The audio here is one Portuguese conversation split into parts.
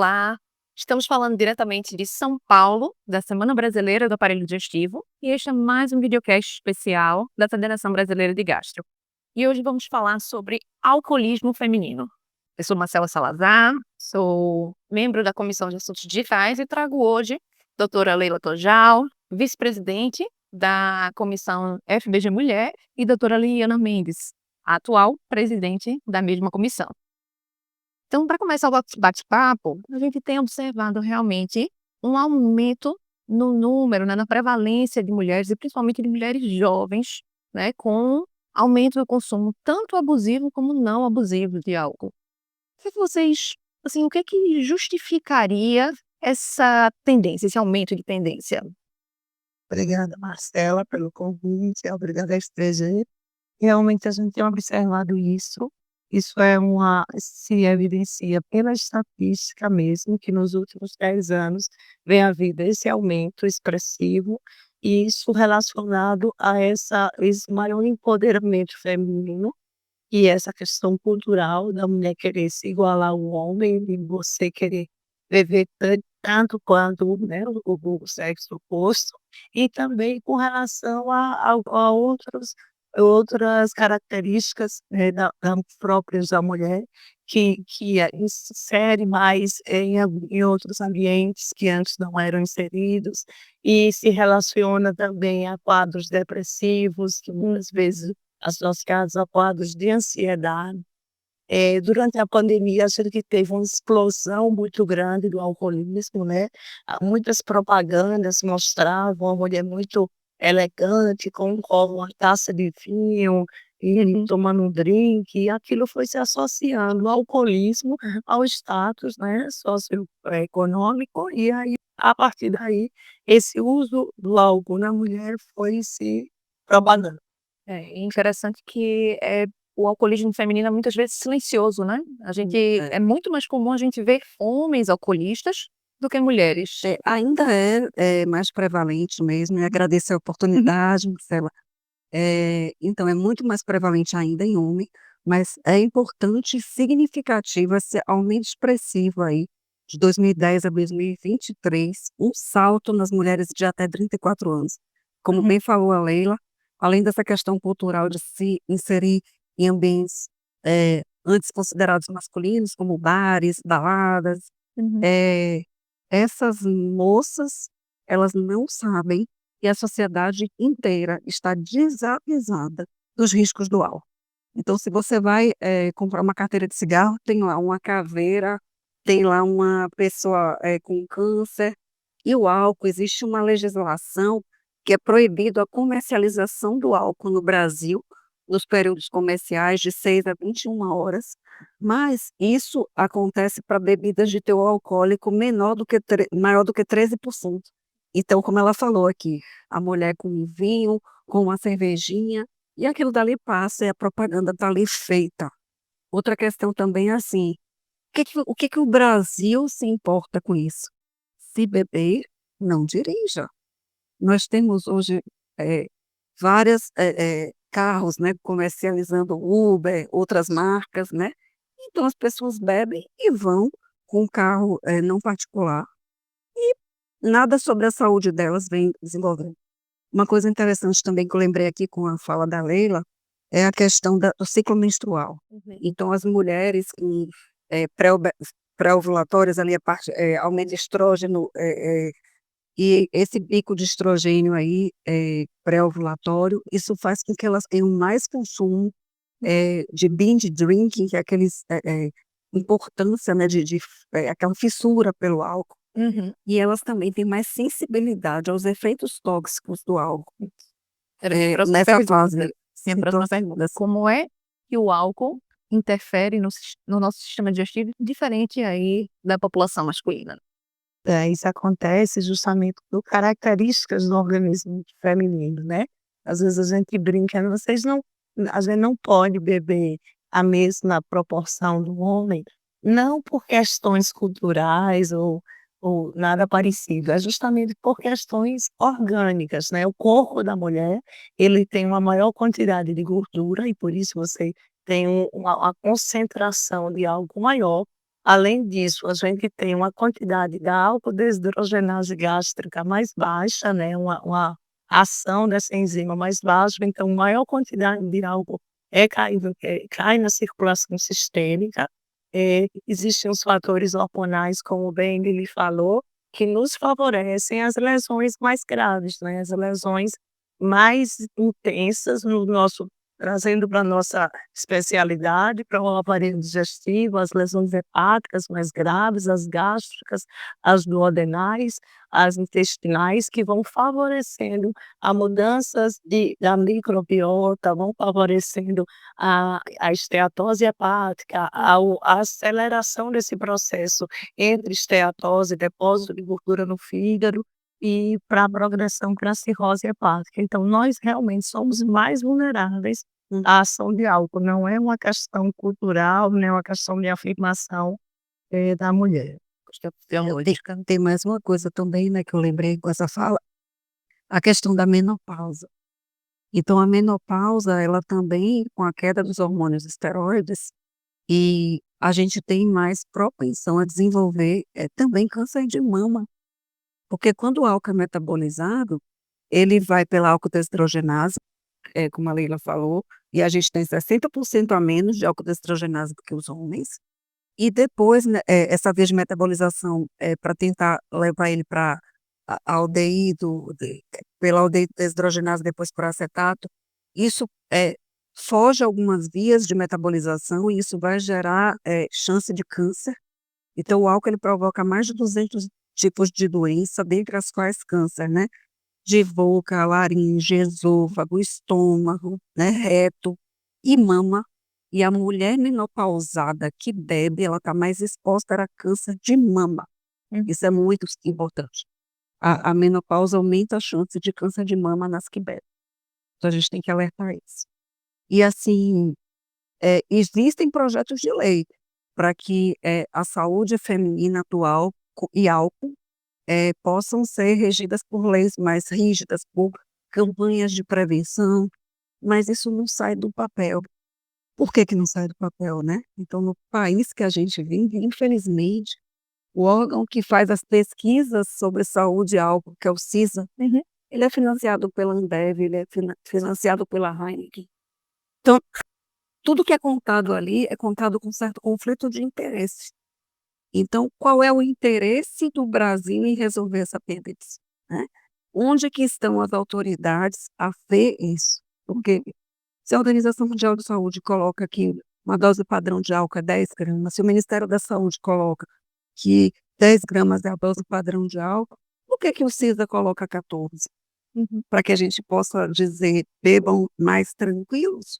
Olá, estamos falando diretamente de São Paulo, da Semana Brasileira do Aparelho Digestivo, e este é mais um videocast especial da Federação Brasileira de Gastro. E hoje vamos falar sobre alcoolismo feminino. Eu sou Marcela Salazar, sou membro da Comissão de Assuntos Digitais e trago hoje doutora Leila Tojal, vice-presidente da Comissão FBG Mulher, e doutora Liliana Mendes, a atual presidente da mesma comissão. Então, para começar o bate-papo, a gente tem observado realmente um aumento no número, né, na prevalência de mulheres, e principalmente de mulheres jovens, né, com aumento do consumo tanto abusivo como não abusivo de álcool. O que que justificaria essa tendência, esse aumento de tendência? Obrigada, Marcela, pelo convite. Obrigada, STG. Realmente a gente tem observado isso. Se evidencia pela estatística mesmo, que nos últimos 10 anos vem havido esse aumento expressivo, e isso relacionado a esse maior empoderamento feminino, e essa questão cultural da mulher querer se igualar ao homem e você querer viver tanto quanto, né, o sexo oposto, e também com relação a outras características, próprias da mulher, que insere mais em outros ambientes que antes não eram inseridos, e se relaciona também a quadros depressivos, que muitas vezes associados a quadros de ansiedade. Durante a pandemia, a gente teve uma explosão muito grande do alcoolismo, né? Muitas propagandas mostravam uma mulher muito elegante, com um copo, uma taça de vinho, e tomando um drink, e aquilo foi se associando ao alcoolismo, ao status, né, socioeconômico, e aí, a partir daí, esse uso do álcool na mulher foi se propagando. É interessante que o alcoolismo feminino é muitas vezes silencioso, né? É muito mais comum a gente ver homens alcoolistas do que mulheres. Ainda é mais prevalente mesmo, e agradeço a oportunidade, Marcela. Então é muito mais prevalente ainda em homem, mas é importante e significativo esse aumento expressivo aí, de 2010 a 2023, um salto nas mulheres de até 34 anos. Como bem falou a Leila, além dessa questão cultural de se inserir em ambientes antes considerados masculinos, como bares, baladas, eh, essas moças, elas não sabem que a sociedade inteira está desavisada dos riscos do álcool. Então, se você vai comprar uma carteira de cigarro, tem lá uma caveira, tem lá uma pessoa com câncer, e o álcool, existe uma legislação que é proibido a comercialização do álcool no Brasil, nos períodos comerciais de 6 a 21 horas, mas isso acontece para bebidas de teor alcoólico maior do que 13%. Então, como ela falou aqui, a mulher com um vinho, com uma cervejinha, e aquilo dali passa e a propaganda está ali feita. Outra questão também é assim, o que que o Brasil se importa com isso? Se beber, não dirija. Nós temos hoje vários carros, né, comercializando Uber, outras marcas, né? Então as pessoas bebem e vão com um carro não particular, e nada sobre a saúde delas vem desenvolvendo. Uma coisa interessante também que eu lembrei aqui com a fala da Leila é a questão do ciclo menstrual. Então, as mulheres com pré-ovulatórias, ali aumenta estrógeno, e esse pico de estrogênio aí, pré-ovulatório, isso faz com que elas tenham mais consumo de binge drinking, que é importância, né, aquela fissura pelo álcool. E elas também têm mais sensibilidade aos efeitos tóxicos do álcool. Nessa fase. Próxima pergunta. Como é que o álcool interfere no nosso sistema digestivo, diferente aí da população masculina? Isso acontece justamente por características do organismo feminino, né? Às vezes a gente brinca, a gente não pode beber a mesma proporção do homem, não por questões culturais ou nada parecido, é justamente por questões orgânicas, né? O corpo da mulher, ele tem uma maior quantidade de gordura, e por isso você tem uma concentração de algo maior Além disso, a gente tem uma quantidade da álcool-desidrogenase gástrica mais baixa, né, uma ação dessa enzima mais baixa, então maior quantidade de álcool cai na circulação sistêmica. Existem os fatores hormonais, como bem ele falou, que nos favorecem as lesões mais graves, né, as lesões mais intensas no nosso trazendo para a nossa especialidade, para o aparelho digestivo, as lesões hepáticas mais graves, as gástricas, as duodenais, as intestinais, que vão favorecendo a mudanças da microbiota, vão favorecendo a esteatose hepática, a aceleração desse processo entre esteatose e depósito de gordura no fígado, e para a progressão para a cirrose hepática. Então, nós realmente somos mais vulneráveis à ação de álcool, não é uma questão cultural, não é uma questão de afirmação, da mulher. Questão biológica. Tem mais uma coisa também, né, que eu lembrei com essa fala, a questão da menopausa. Então a menopausa, ela também, com a queda dos hormônios esteroides, e a gente tem mais propensão a desenvolver, também câncer de mama, porque quando o álcool é metabolizado, ele vai pela álcool-desidrogenase, como a Leila falou, e a gente tem 60% a menos de álcool-desidrogenase do que os homens. E depois, né, essa via de metabolização, para tentar levar ele para a aldeído, pela aldeído desidrogenase, depois por acetato, isso foge algumas vias de metabolização e isso vai gerar chance de câncer. Então o álcool ele provoca mais de 200 tipos de doença, dentre as quais câncer, né? De boca, laringe, esôfago, estômago, né, reto e mama. E a mulher menopausada que bebe, ela está mais exposta a câncer de mama. Isso é muito importante. A menopausa aumenta a chance de câncer de mama nas que bebem. Então a gente tem que alertar isso. E assim, existem projetos de lei para que a saúde feminina atual e álcool possam ser regidas por leis mais rígidas, por campanhas de prevenção, mas isso não sai do papel. Por que que não sai do papel, né? Então, no país que a gente vive, infelizmente, o órgão que faz as pesquisas sobre saúde e álcool, que é o CISA, ele é financiado pela Ambev, ele é financiado pela Heineken. Então, tudo que é contado ali é contado com certo conflito de interesse. Então, qual é o interesse do Brasil em resolver essa pendência, né? Onde que estão as autoridades a ver isso? Porque se a Organização Mundial de Saúde coloca que uma dose padrão de álcool é 10 gramas, se o Ministério da Saúde coloca que 10 gramas é a dose padrão de álcool, por que que o CISA coloca 14? Para que a gente possa dizer, bebam mais tranquilos?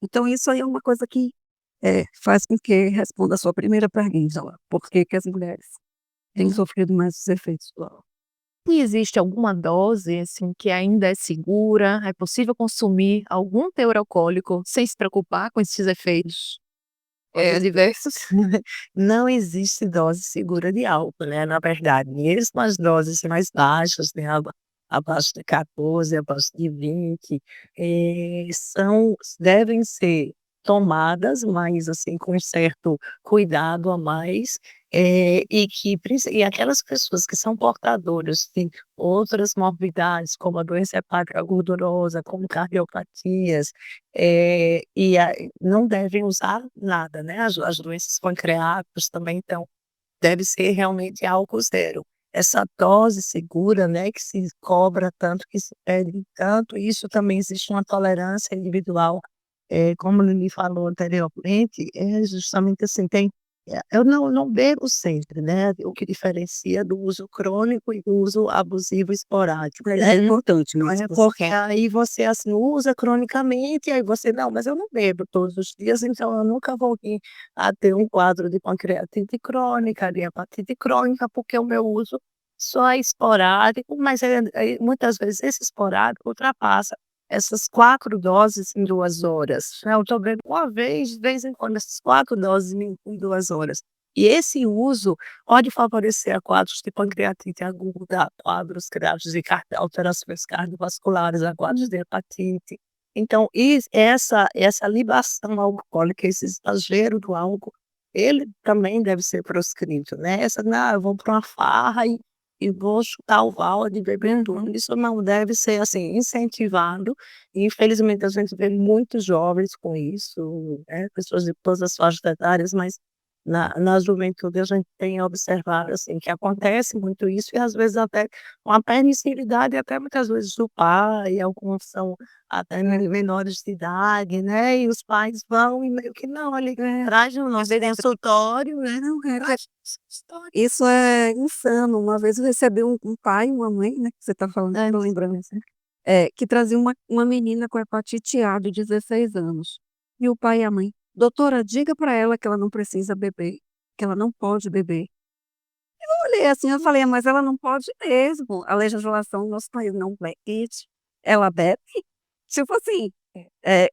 Então, isso aí é uma coisa que faz com que responda a sua primeira pergunta lá, por que que as mulheres têm sofrido mais os efeitos do álcool. E existe alguma dose, assim, que ainda é segura? É possível consumir algum teor alcoólico sem se preocupar com esses efeitos adversos? Não existe dose segura de álcool, né, na verdade, mesmo as doses mais baixas, né, abaixo de 14, abaixo de 20, devem ser tomadas, mas assim, com certo cuidado a mais, e aquelas pessoas que são portadoras de outras morbidades, como a doença hepática gordurosa, como cardiopatias, não devem usar nada, né, as doenças pancreáticas também, então, deve ser realmente álcool zero. Essa dose segura, né, que se cobra tanto, que se pede tanto, isso também existe uma tolerância individual, como ele falou anteriormente, é justamente assim, eu não bebo sempre, né, o que diferencia do uso crônico e do uso abusivo esporádico. É importante, Não mas é porque aí você, assim, usa cronicamente, aí você: "Não, mas eu não bebo todos os dias, então eu nunca vou vir a ter um quadro de pancreatite crônica, de hepatite crônica, porque o meu uso só é esporádico", mas muitas vezes esse esporádico ultrapassa essas 4 doses em 2 horas, né, eu tô bebendo uma vez, de vez em quando, essas 4 doses em 2 horas. E esse uso pode favorecer a quadros de pancreatite aguda, a quadros graves de alterações cardiovasculares, a quadros de hepatite. Então essa libação alcoólica, esse exagero do álcool, ele também deve ser proscrito, né. Essa "Não, eu vou para uma farra e vou chutar o balde, beber tudo", isso não deve ser, assim, incentivado. E infelizmente a gente vê muitos jovens com isso, né, pessoas de todas as faixas etárias, mas na juventude a gente tem observado, assim, que acontece muito isso e às vezes até uma permissividade até muitas vezes do pai, alguns são até menores de idade, né, e os pais vão e meio que: "Não, olha, traz no nosso consultório, né, Não, traz no nosso consultório". isso é insano. Uma vez eu recebi um pai e uma mãe, né, que você está falando, tô lembrando, assim, que trazia uma menina com hepatite A de 16 anos. E o pai e a mãe: "Doutora, diga para ela que ela não precisa beber, que ela não pode beber". Eu olhei assim, eu falei: "Mas ela não pode mesmo, a legislação do nosso país não permite, ela bebe". Tipo assim,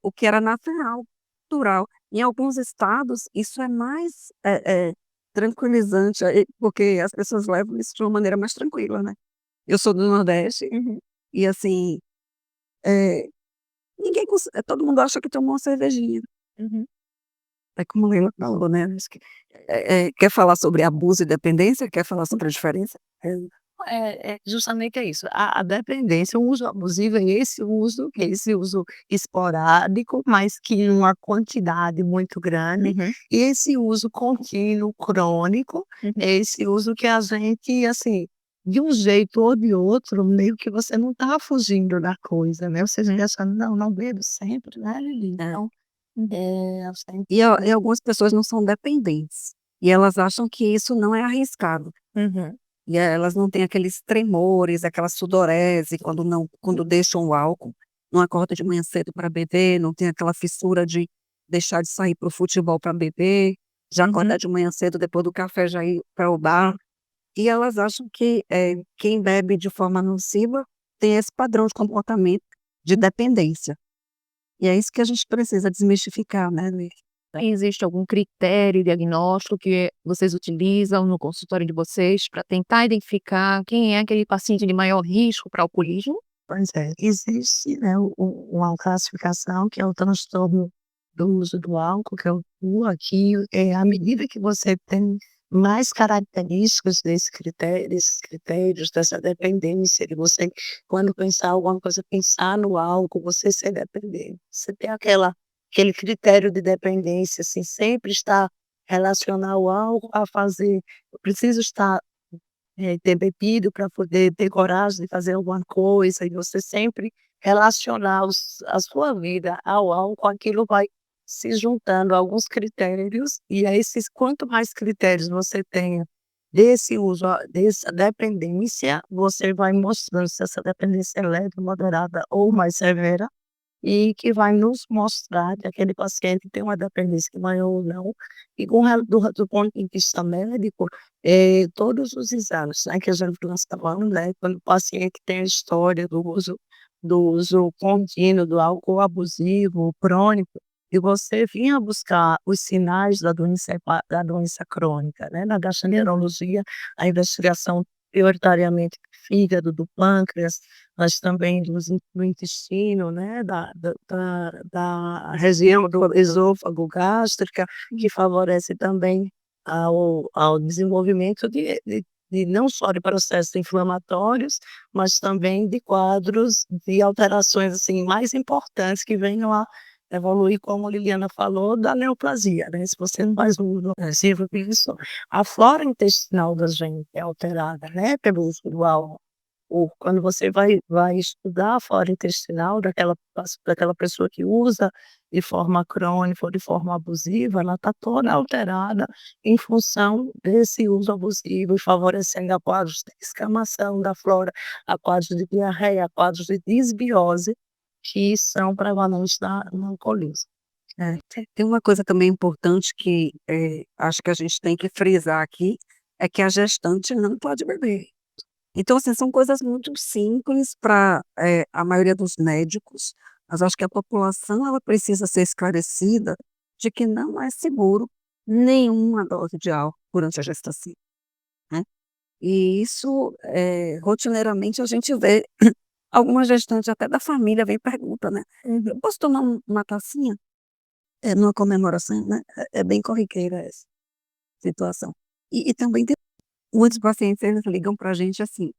o que era natural, cultural. Em alguns estados, isso é mais, tranquilizante, porque as pessoas levam isso de uma maneira mais tranquila, né. Eu sou do Nordeste e, assim, eh, todo mundo acha que tomou uma cervejinha. Uhum. É como Leila falou, né, acho que quer falar sobre abuso e dependência? Quer falar sobre a diferença? Justamente é isso, a dependência, o uso abusivo é esse uso esporádico, mas que em uma quantidade muito grande, Uhum. e esse uso contínuo, crônico, Uhum. é esse uso que a gente, assim, de um jeito ou de outro, meio que você não está fugindo da coisa, né, você fica achando: "Não, não bebo sempre, né, Lili, É. então, eu sempre". E algumas pessoas não são dependentes, e elas acham que isso não é arriscado. Uhum. E elas não têm aqueles tremores, aquela sudorese quando deixam o álcool, não acorda de manhã cedo para beber, não tem aquela fissura de deixar de sair para o futebol para beber, já acordar de manhã cedo depois do café já ir para o bar. E elas acham que, quem bebe de forma nociva tem esse padrão de comportamento de dependência. E é isso que a gente precisa desmistificar, né, Luiz? Existe algum critério diagnóstico que vocês utilizam no consultório de vocês para tentar identificar quem é aquele paciente de maior risco para alcoolismo? Pois é, existe, né, uma classificação que é o transtorno do uso do álcool, que é o TUA, que à medida que você tem mais características desses critérios, dessa dependência, de você, quando pensar alguma coisa, pensar no álcool, você ser dependente. Você tem aquele critério de dependência, assim, sempre está relacionar o álcool a fazer eu preciso estar ter bebido para poder ter coragem de fazer alguma coisa e você sempre relacionar a sua vida ao álcool, aquilo vai se juntando a alguns critérios, e aí esses quanto mais critérios você tenha desse uso, dessa dependência, você vai mostrando se essa dependência é leve, moderada ou mais severa, e que vai nos mostrar que aquele paciente tem uma dependência maior ou não, e com rela do ponto de vista médico, todos os exames, né, que a gente está falando, né, quando o paciente tem a história do uso contínuo do álcool abusivo, crônico, e você vinha buscar os sinais da doença crônica, né, na gastroenterologia, a investigação prioritariamente do fígado, do pâncreas, mas também do intestino, né, da região do esôfago gástrica, que favorece também ao desenvolvimento de não só de processos inflamatórios, mas também de quadros de alterações, assim, mais importantes que venham a evoluir, como a Liliana falou, da neoplasia, né, se você não faz uso agressivo disso, a flora intestinal da gente é alterada, né, pelo uso do álcool. Quando você vai estudar a flora intestinal daquela pessoa que usa de forma crônica ou de forma abusiva, ela está toda alterada em função desse uso abusivo e favorecendo a quadros de descamação da flora, a quadros de diarreia, a quadros de disbiose, que são prevalentes no alcoolismo. Tem uma coisa também importante que, acho que a gente tem que frisar aqui, é que a gestante não pode beber. Então, assim, são coisas muito simples para, a maioria dos médicos, mas acho que a população ela precisa ser esclarecida de que não é seguro nenhuma dose de álcool durante a gestação, né. E isso, rotineiramente a gente vê algumas gestantes até da família vem e pergunta, né: "Eu posso tomar uma tacinha?" Numa comemoração, né, é bem corriqueira essa. situação. E também tem muitos pacientes, eles ligam pra gente assim: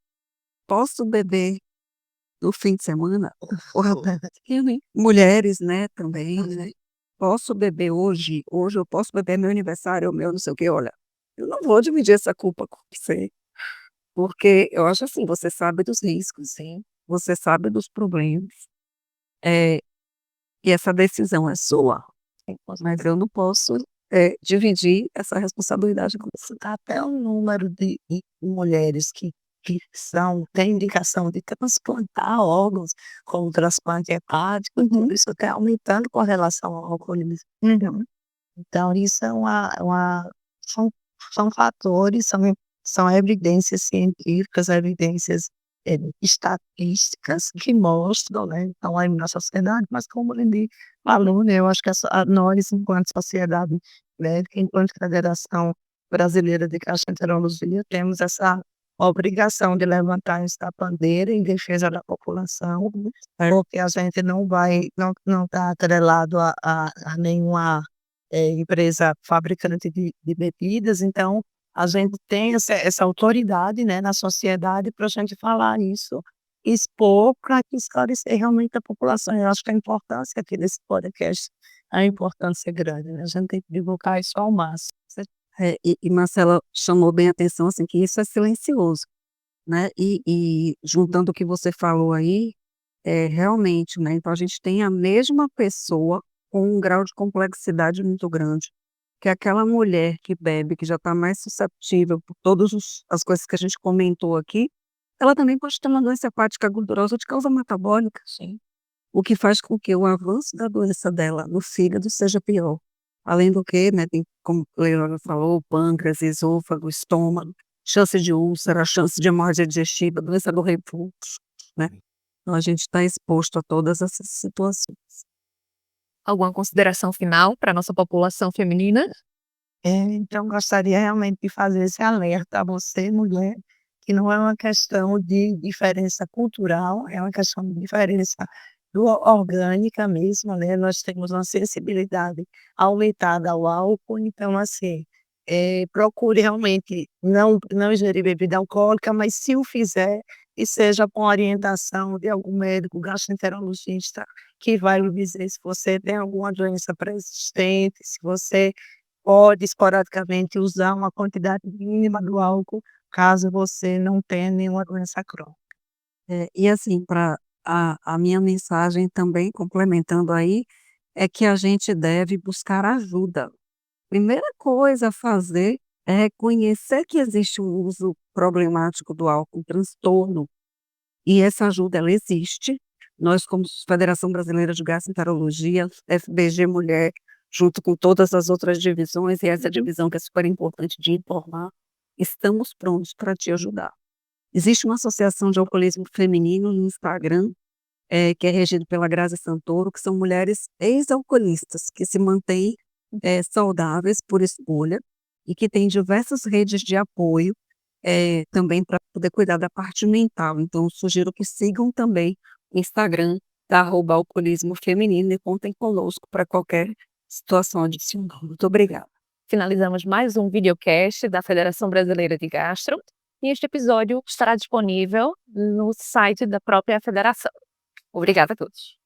"Posso beber no fim de semana?" Mulheres, né, também, né. "Posso beber hoje? Hoje eu posso beber, é meu aniversário, é o meu não sei o quê." Olha, eu não vou dividir essa culpa com você, porque eu acho assim, você sabe dos riscos, sim, você sabe dos problemas, eh, e essa decisão é sua, mas eu não posso, dividir essa responsabilidade com você. Até o número de mulheres que têm indicação de transplantar órgãos, como transplante hepático, tudo isso está aumentando com relação ao alcoolismo. Então isso é são são fatores, são evidências científicas, evidências, estatísticas que mostram, né, estão aí na sociedade, mas como o Lili falou, né, eu acho que nós enquanto sociedade, né, enquanto Federação Brasileira de Gastroenterologia, temos essa obrigação de levantar essa bandeira em defesa da população, porque a gente não está atrelado a nenhuma empresa fabricante de bebidas, então a gente tem essa autoridade, né, na sociedade para a gente falar isso, expor para que esclarecer realmente a população. Eu acho que a importância aqui desse podcast, a importância é grande, né, a gente tem que divulgar isso ao máximo. E Marcela chamou bem a atenção, assim, que isso é silencioso, né, e juntando o que você falou aí, realmente, né, então a gente tem a mesma pessoa com um grau de complexidade muito grande, que é aquela mulher que bebe, que já está mais susceptível por todas as coisas que a gente comentou aqui, ela também pode ter uma doença hepática gordurosa de causa metabólica, sim, o que faz com que o avanço da doença dela no fígado seja pior. Além do que, né, tem, como a Leila falou, pâncreas, esôfago, estômago, chance de úlcera, chance de hemorragia digestiva, doença do refluxo, né. Então a gente está exposto a todas essas situações. Alguma consideração final para a nossa população feminina? Então gostaria realmente de fazer esse alerta a você, mulher, que não é uma questão de diferença cultural, é uma questão de diferença orgânica mesmo, né, nós temos uma sensibilidade aumentada ao álcool, então assim, procure realmente não ingerir bebida alcoólica, mas se o fizer, que seja com orientação de algum médico gastroenterologista, que vai lhe dizer se você tem alguma doença pré-existente, se você pode esporadicamente usar uma quantidade mínima do álcool, caso você não tenha nenhuma doença crônica. E assim, para a minha mensagem também, complementando aí, é que a gente deve buscar ajuda. Primeira coisa a fazer é reconhecer que existe um uso problemático do álcool, um transtorno, e essa ajuda ela existe. Nós, como Federação Brasileira de Gastroenterologia, FBG Mulher, junto com todas as outras divisões, e essa divisão que é super importante de informar, estamos prontos para te ajudar. Existe uma associação de alcoolismo feminino no Instagram, que é regido pela Grazi Santoro, que são mulheres ex-alcoolistas que se mantêm, saudáveis por escolha e que têm diversas redes de apoio, também para poder cuidar da parte mental. Então sugiro que sigam também o Instagram da @alcoolismo feminino e contem conosco para qualquer situação adicional. Muito obrigada. Finalizamos mais um videocast da Federação Brasileira de Gastro, e este episódio estará disponível no site da própria federação. Obrigada a todos.